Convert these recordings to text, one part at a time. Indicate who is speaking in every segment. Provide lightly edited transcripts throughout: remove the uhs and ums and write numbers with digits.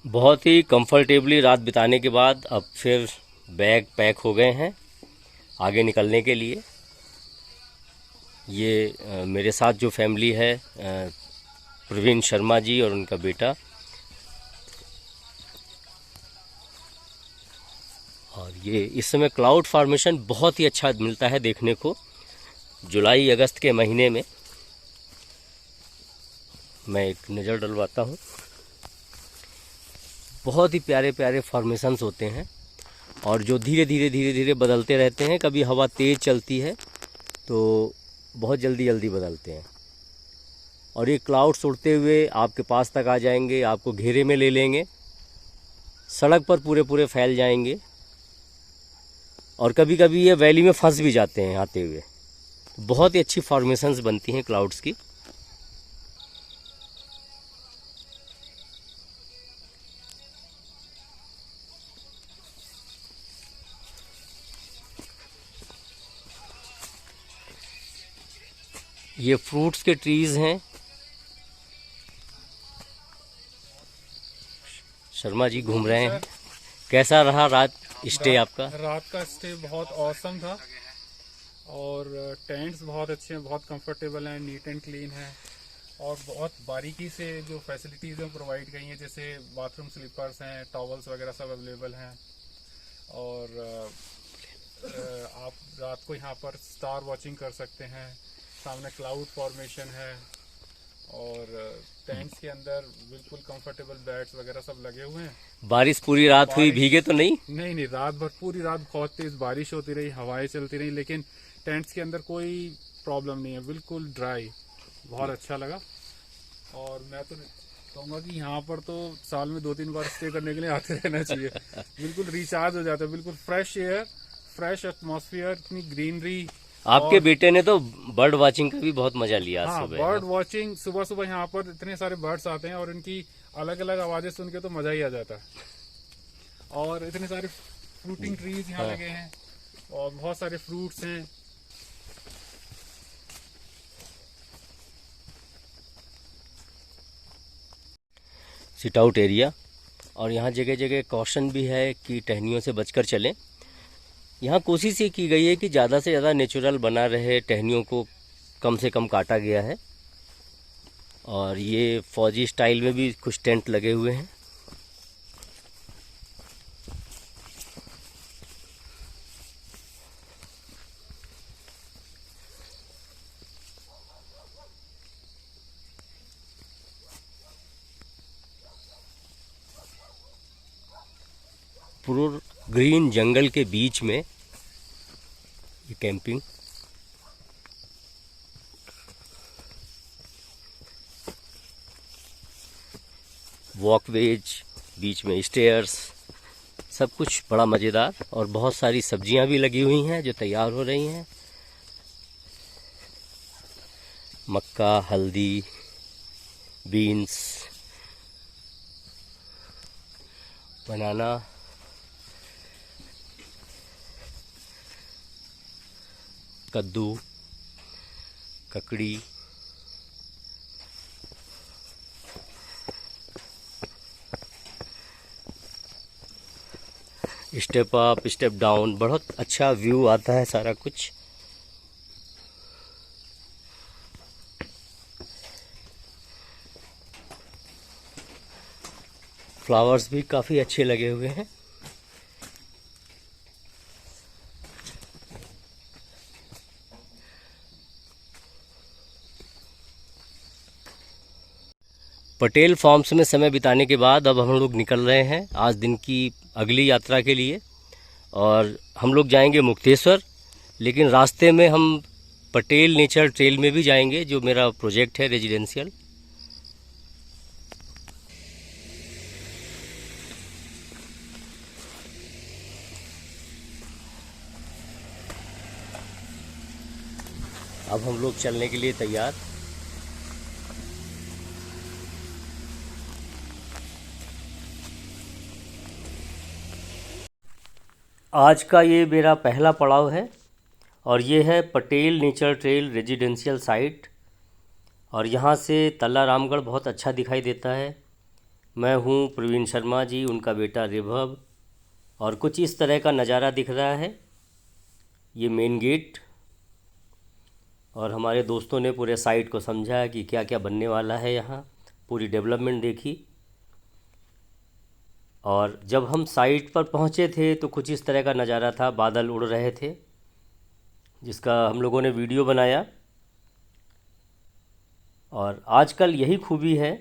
Speaker 1: बहुत ही कंफर्टेबली रात बिताने के बाद अब फिर बैग पैक हो गए हैं आगे निकलने के लिए। ये मेरे साथ जो फैमिली है, प्रवीण शर्मा जी और उनका बेटा। और ये इस समय क्लाउड फॉर्मेशन बहुत ही अच्छा मिलता है देखने को। जुलाई अगस्त के महीने में मैं एक नज़र डलवाता हूँ। बहुत ही प्यारे प्यारे फॉर्मेशंस होते हैं और जो धीरे धीरे बदलते रहते हैं। कभी हवा तेज़ चलती है तो बहुत जल्दी जल्दी बदलते हैं और ये क्लाउड्स उड़ते हुए आपके पास तक आ जाएंगे, आपको घेरे में ले लेंगे, सड़क पर पूरे पूरे फैल जाएंगे और कभी कभी ये वैली में फंस भी जाते हैं आते हुए। बहुत ही अच्छी फॉर्मेशंस बनती हैं क्लाउड्स की। ये फ्रूट्स के ट्रीज़ हैं। शर्मा जी घूम रहे हैं। कैसा रहा रात स्टे आपका?
Speaker 2: रात का स्टे बहुत औसम था और टेंट्स बहुत अच्छे हैं, बहुत कंफर्टेबल हैं, नीट एंड क्लीन है और बहुत बारीकी से जो फैसिलिटीज़ हैं प्रोवाइड की हैं, जैसे बाथरूम स्लीपर्स हैं, टॉवल्स वगैरह सब अवेलेबल हैं। और आप रात को यहाँ पर स्टार वॉचिंग कर सकते हैं। सामने क्लाउड फॉर्मेशन है और टेंट्स के अंदर बिल्कुल कंफर्टेबल बेड्स वगैरह सब लगे हुए हैं।
Speaker 1: बारिश पूरी रात हुई, भीगे तो नहीं?
Speaker 2: नहीं, रात भर पूरी रात बहुत तेज बारिश होती रही, हवाएं चलती रही, लेकिन टेंट्स के अंदर कोई प्रॉब्लम नहीं है, बिल्कुल ड्राई। बहुत अच्छा लगा और मैं तो कहूँगा कि यहाँ पर तो साल में 2-3 बार स्टे करने के लिए आते रहना चाहिए। बिल्कुल रिचार्ज हो जाता है, बिल्कुल फ्रेश एयर, फ्रेश एटमॉस्फेयर, इतनी ग्रीनरी।
Speaker 1: आपके
Speaker 2: और
Speaker 1: बेटे ने तो बर्ड वाचिंग का भी बहुत मजा लिया आज
Speaker 2: हाँ,
Speaker 1: सुबह।
Speaker 2: बर्ड वॉचिंग, सुबह सुबह यहाँ पर इतने सारे बर्ड्स आते हैं और इनकी अलग अलग आवाजें सुन के तो मजा ही आ जाता है। और इतने सारे फ्रूटिंग ट्रीज यहाँ लगे हैं और बहुत सारे फ्रूट्स हैं।
Speaker 1: सिट आउट एरिया और यहाँ जगह जगह कॉशन भी है कि टहनियों से बचकर चलें। यहाँ कोशिश ये की गई है कि ज़्यादा से ज़्यादा नेचुरल बना रहे, टहनियों को कम से कम काटा गया है। और ये फौजी स्टाइल में भी कुछ टेंट लगे हुए हैं। पूरे ग्रीन जंगल के बीच में ये कैंपिंग। वॉकवेज, बीच में स्टेयर्स, सब कुछ बड़ा मज़ेदार। और बहुत सारी सब्जियां भी लगी हुई हैं जो तैयार हो रही हैं। मक्का, हल्दी, बीन्स, बनाना, कद्दू, ककड़ी। स्टेप अप स्टेप डाउन, बहुत अच्छा व्यू आता है सारा कुछ। फ्लावर्स भी काफ़ी अच्छे लगे हुए हैं। पटेल फार्म्स में समय बिताने के बाद अब हम लोग निकल रहे हैं आज दिन की अगली यात्रा के लिए। और हम लोग जाएंगे मुक्तेश्वर, लेकिन रास्ते में हम पटेल नेचर ट्रेल में भी जाएंगे, जो मेरा प्रोजेक्ट है रेजिडेंशियल। अब हम लोग चलने के लिए तैयार। आज का ये मेरा पहला पड़ाव है और ये है Patel nature trail residential site. और यहाँ से तल्ला रामगढ़ बहुत अच्छा दिखाई देता है। मैं हूँ प्रवीण शर्मा जी, उनका बेटा रिभव। और कुछ इस तरह का नज़ारा दिख रहा है। ये मेन गेट, और हमारे दोस्तों ने पूरे साइट को समझा कि क्या क्या बनने वाला है यहाँ, पूरी डेवलपमेंट देखी। और जब हम साइट पर पहुँचे थे तो कुछ इस तरह का नज़ारा था, बादल उड़ रहे थे, जिसका हम लोगों ने वीडियो बनाया। और आजकल यही खूबी है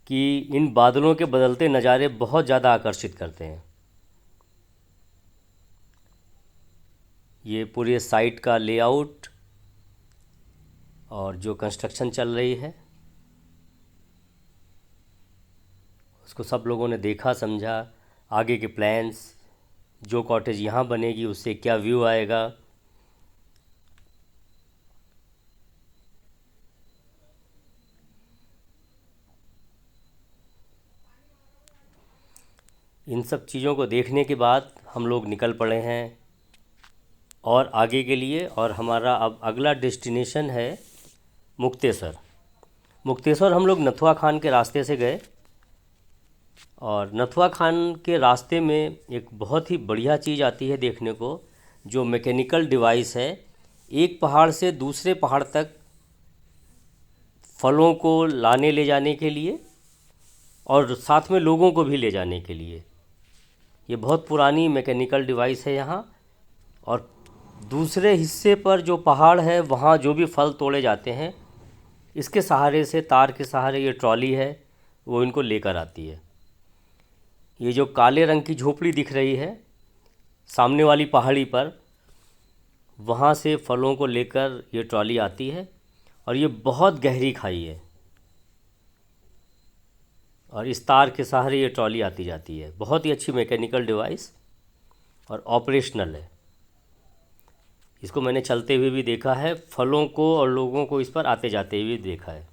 Speaker 1: कि इन बादलों के बदलते नज़ारे बहुत ज़्यादा आकर्षित करते हैं। ये पूरे साइट का लेआउट और जो कंस्ट्रक्शन चल रही है उसको सब लोगों ने देखा, समझा। आगे के प्लान्स, जो कॉटेज यहाँ बनेगी उससे क्या व्यू आएगा, इन सब चीज़ों को देखने के बाद हम लोग निकल पड़े हैं और आगे के लिए। और हमारा अब अगला डेस्टिनेशन है मुक्तेश्वर। मुक्तेश्वर हम लोग नथुआ खान के रास्ते से गए, और नथुआ खान के रास्ते में एक बहुत ही बढ़िया चीज़ आती है देखने को, जो मैकेनिकल डिवाइस है। एक पहाड़ से दूसरे पहाड़ तक फलों को लाने ले जाने के लिए और साथ में लोगों को भी ले जाने के लिए। ये बहुत पुरानी मैकेनिकल डिवाइस है यहाँ। और दूसरे हिस्से पर जो पहाड़ है वहाँ जो भी फल तोड़े जाते हैं, इसके सहारे से, तार के सहारे ये ट्रॉली है वो इनको लेकर आती है। ये जो काले रंग की झोपड़ी दिख रही है सामने वाली पहाड़ी पर, वहाँ से फलों को लेकर ये ट्रॉली आती है। और ये बहुत गहरी खाई है, और इस तार के सहारे ये ट्रॉली आती जाती है। बहुत ही अच्छी मैकेनिकल डिवाइस और ऑपरेशनल है। इसको मैंने चलते हुए भी देखा है, फलों को और लोगों को इस पर आते जाते हुए देखा है।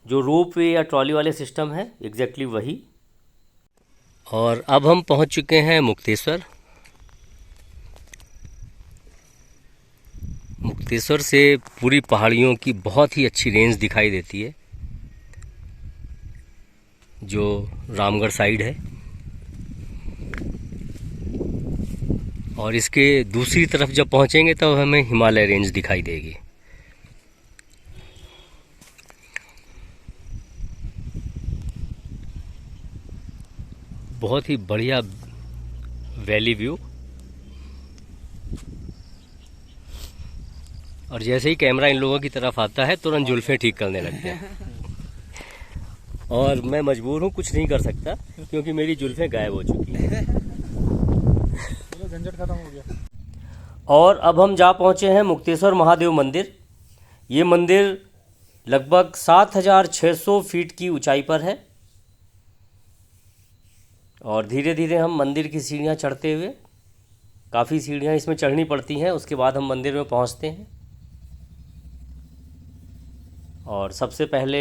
Speaker 1: जो रोप वे या ट्रॉली वाले सिस्टम है, एग्जैक्टली वही। और अब हम पहुंच चुके हैं मुक्तेश्वर। मुक्तेश्वर से पूरी पहाड़ियों की बहुत ही अच्छी रेंज दिखाई देती है, जो रामगढ़ साइड है। और इसके दूसरी तरफ जब पहुंचेंगे तब हमें हिमालय रेंज दिखाई देगी। बहुत ही बढ़िया वैली व्यू। और जैसे ही कैमरा इन लोगों की तरफ आता है तुरंत जुल्फें ठीक करने लगते हैं। और मैं मजबूर हूँ, कुछ नहीं कर सकता क्योंकि मेरी जुल्फें गायब हो चुकी हैं।
Speaker 2: झंझट खत्म हो गया।
Speaker 1: और अब हम जा पहुँचे हैं मुक्तेश्वर महादेव मंदिर। ये मंदिर लगभग 7600 फीट की ऊंचाई पर है। और धीरे धीरे हम मंदिर की सीढ़ियाँ चढ़ते हुए, काफ़ी सीढ़ियाँ इसमें चढ़नी पड़ती हैं, उसके बाद हम मंदिर में पहुँचते हैं। और सबसे पहले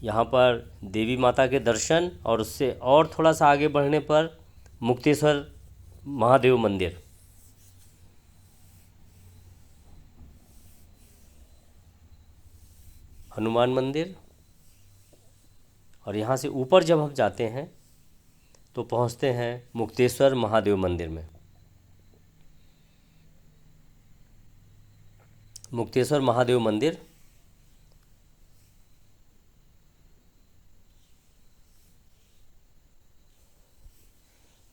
Speaker 1: यहाँ पर देवी माता के दर्शन, और उससे और थोड़ा सा आगे बढ़ने पर मुक्तेश्वर महादेव मंदिर। हनुमान मंदिर। और यहाँ से ऊपर जब हम जाते हैं तो पहुँचते हैं मुक्तेश्वर महादेव मंदिर में। मुक्तेश्वर महादेव मंदिर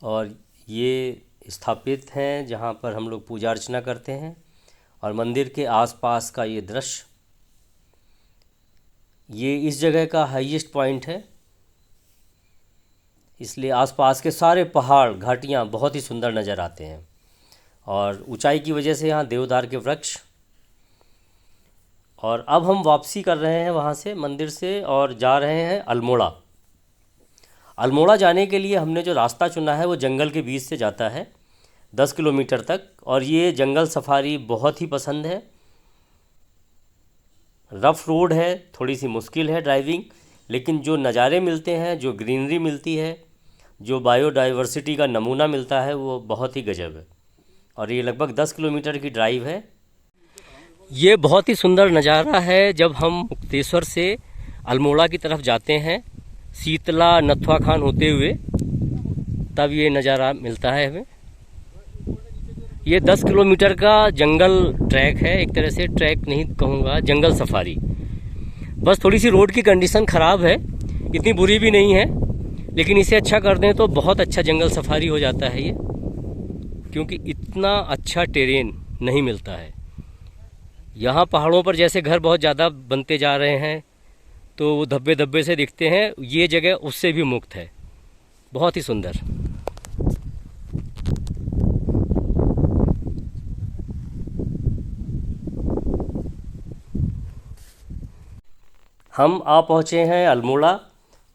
Speaker 1: और ये स्थापित हैं जहाँ पर हम लोग पूजा अर्चना करते हैं। और मंदिर के आसपास का ये दृश्य, ये इस जगह का हाईएस्ट पॉइंट है, इसलिए आसपास के सारे पहाड़, घाटियाँ बहुत ही सुंदर नज़र आते हैं। और ऊंचाई की वजह से यहाँ देवदार के वृक्ष। और अब हम वापसी कर रहे हैं वहाँ से, मंदिर से, और जा रहे हैं अल्मोड़ा। अल्मोड़ा जाने के लिए हमने जो रास्ता चुना है वो जंगल के बीच से जाता है 10 किलोमीटर तक। और ये जंगल सफारी बहुत ही पसंद है। रफ़ रोड है, थोड़ी सी मुश्किल है ड्राइविंग, लेकिन जो नज़ारे मिलते हैं, जो ग्रीनरी मिलती है, जो बायोडाइवर्सिटी का नमूना मिलता है, वो बहुत ही गजब है। और ये लगभग 10 किलोमीटर की ड्राइव है। ये बहुत ही सुंदर नज़ारा है जब हम मुक्तेश्वर से अल्मोड़ा की तरफ जाते हैं, शीतला नथुआ खान होते हुए, तब ये नज़ारा मिलता है हमें। ये 10 किलोमीटर का जंगल ट्रैक है, एक तरह से ट्रैक नहीं कहूँगा, जंगल सफारी। बस थोड़ी सी रोड की कंडीशन ख़राब है, इतनी बुरी भी नहीं है, लेकिन इसे अच्छा कर दें तो बहुत अच्छा जंगल सफारी हो जाता है ये, क्योंकि इतना अच्छा टेरेन नहीं मिलता है। यहाँ पहाड़ों पर जैसे घर बहुत ज़्यादा बनते जा रहे हैं तो वो धब्बे धब्बे से दिखते हैं, ये जगह उससे भी मुक्त है, बहुत ही सुंदर। हम आ पहुँचे हैं अल्मोड़ा,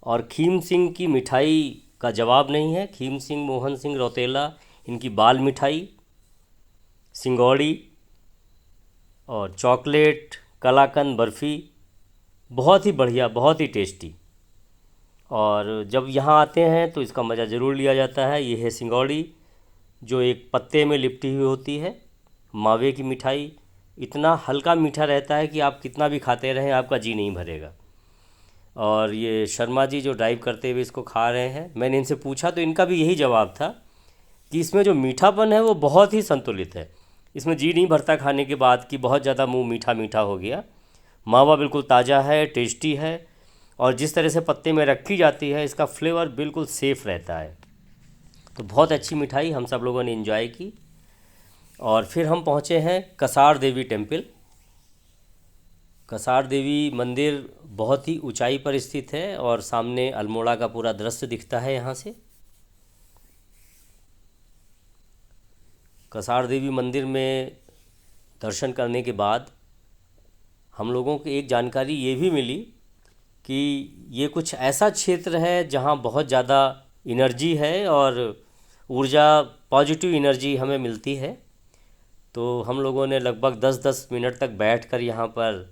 Speaker 1: और खीम सिंह की मिठाई का जवाब नहीं है। खीम सिंह, मोहन सिंह रौतेला, इनकी बाल मिठाई, सिंगौड़ी और चॉकलेट, कलाकंद, बर्फ़ी बहुत ही बढ़िया, बहुत ही टेस्टी। और जब यहाँ आते हैं तो इसका मज़ा ज़रूर लिया जाता है। ये है सिंगौड़ी, जो एक पत्ते में लिपटी हुई होती है, मावे की मिठाई। इतना हल्का मीठा रहता है कि आप कितना भी खाते रहें आपका जी नहीं भरेगा। और ये शर्मा जी जो ड्राइव करते हुए इसको खा रहे हैं, मैंने इनसे पूछा तो इनका भी यही जवाब था कि इसमें जो मीठापन है वो बहुत ही संतुलित है। इसमें जी नहीं भरता खाने के बाद कि बहुत ज़्यादा मुंह मीठा मीठा हो गया। मावा बिल्कुल ताज़ा है, टेस्टी है, और जिस तरह से पत्ते में रखी जाती है इसका फ्लेवर बिल्कुल सेफ़ रहता है। तो बहुत अच्छी मिठाई हम सब लोगों ने एंजॉय की। और फिर हम पहुँचे हैं कसार देवी टेम्पल। कसार देवी मंदिर बहुत ही ऊंचाई पर स्थित है और सामने अल्मोड़ा का पूरा दृश्य दिखता है यहाँ से। कसार देवी मंदिर में दर्शन करने के बाद हम लोगों को एक जानकारी ये भी मिली कि ये कुछ ऐसा क्षेत्र है जहाँ बहुत ज़्यादा एनर्जी है और ऊर्जा, पॉजिटिव एनर्जी हमें मिलती है। तो हम लोगों ने लगभग 10-10 मिनट तक बैठकर यहाँ पर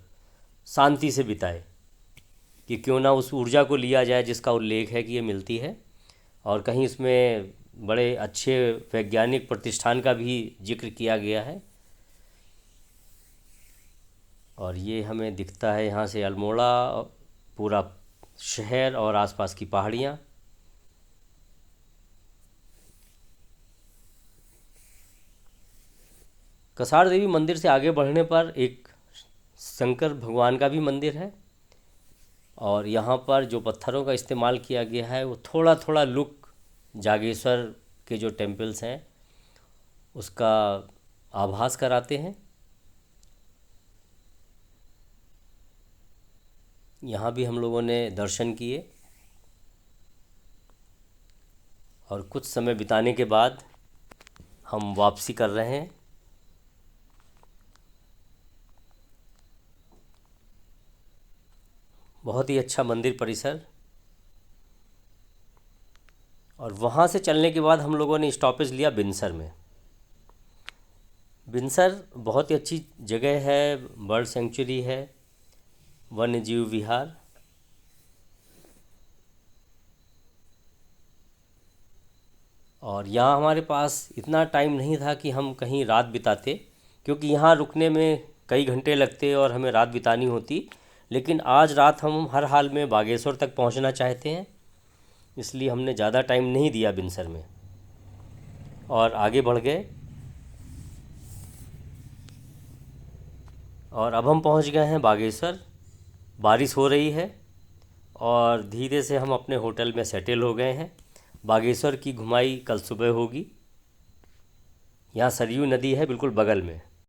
Speaker 1: शांति से बिताए कि क्यों ना उस ऊर्जा को लिया जाए जिसका उल्लेख है कि ये मिलती है। और कहीं इसमें बड़े अच्छे वैज्ञानिक प्रतिष्ठान का भी जिक्र किया गया है। और ये हमें दिखता है यहाँ से अल्मोड़ा, पूरा शहर और आसपास की पहाड़ियाँ। कसार देवी मंदिर से आगे बढ़ने पर एक शंकर भगवान का भी मंदिर है, और यहाँ पर जो पत्थरों का इस्तेमाल किया गया है वो थोड़ा थोड़ा लुक जागेश्वर के जो टेम्पल्स हैं उसका आभास कराते हैं। यहाँ भी हम लोगों ने दर्शन किए और कुछ समय बिताने के बाद हम वापसी कर रहे हैं। बहुत ही अच्छा मंदिर परिसर। और वहाँ से चलने के बाद हम लोगों ने स्टॉपेज लिया बिनसर में। बिनसर बहुत ही अच्छी जगह है, बर्ड सेंचुरी है, वन्य जीव विहार। और यहाँ हमारे पास इतना टाइम नहीं था कि हम कहीं रात बिताते, क्योंकि यहाँ रुकने में कई घंटे लगते और हमें रात बितानी होती। लेकिन आज रात हम हर हाल में बागेश्वर तक पहुँचना चाहते हैं, इसलिए हमने ज़्यादा टाइम नहीं दिया बिनसर में और आगे बढ़ गए। और अब हम पहुँच गए हैं बागेश्वर। बारिश हो रही है और धीरे से हम अपने होटल में सेटल हो गए हैं। बागेश्वर की घुमाई कल सुबह होगी। यहाँ सरयू नदी है बिल्कुल बगल में।